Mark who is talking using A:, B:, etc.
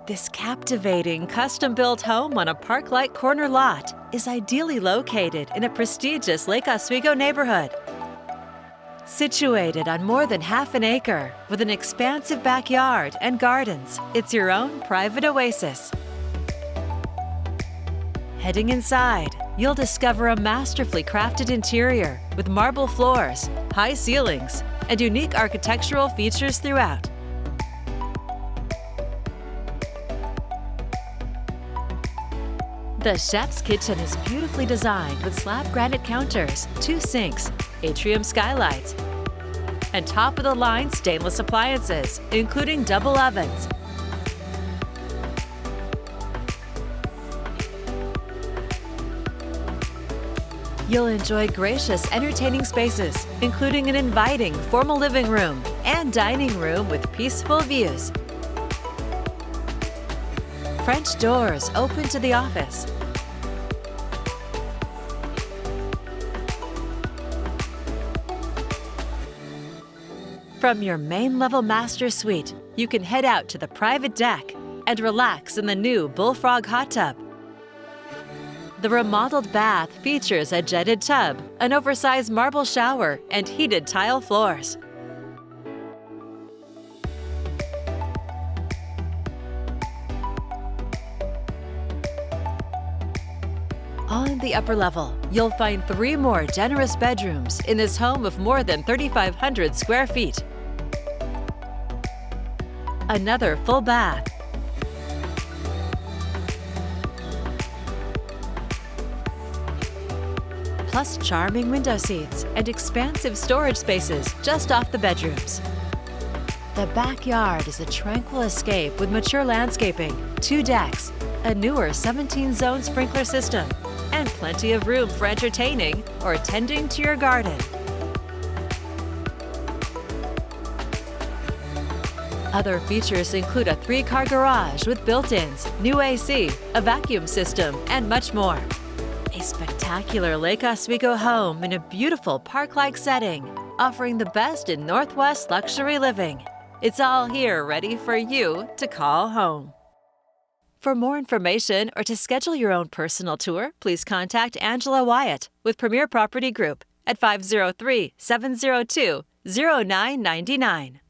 A: This captivating, custom-built home on a park-like corner lot is ideally located in a prestigious Lake Oswego neighborhood. Situated on more than half an acre with an expansive backyard and gardens, it's your own private oasis. Heading inside, you'll discover a masterfully crafted interior with marble floors, high ceilings, and unique architectural features throughout. The chef's kitchen is beautifully designed with slab granite counters, 2 sinks, atrium skylights, and top-of-the-line stainless appliances, including double ovens. You'll enjoy gracious, entertaining spaces, including an inviting, formal living room and dining room with peaceful views. French doors open to the office. From your main-level master suite, you can head out to the private deck and relax in the new Bullfrog hot tub. The remodeled bath features a jetted tub, an oversized marble shower, and heated tile floors. On the upper level, you'll find 3 more generous bedrooms in this home of more than 3,500 square feet. Another full bath, plus charming window seats and expansive storage spaces just off the bedrooms. The backyard is a tranquil escape with mature landscaping, 2 decks, a newer 17-zone sprinkler system, and plenty of room for entertaining or tending to your garden. Other features include a 3-car garage with built-ins, new AC, a vacuum system, and much more. A spectacular Lake Oswego home in a beautiful park-like setting, offering the best in Northwest luxury living. It's all here ready for you to call home. For more information or to schedule your own personal tour, please contact Angela Wyatt with Premier Property Group at 503-702-0999.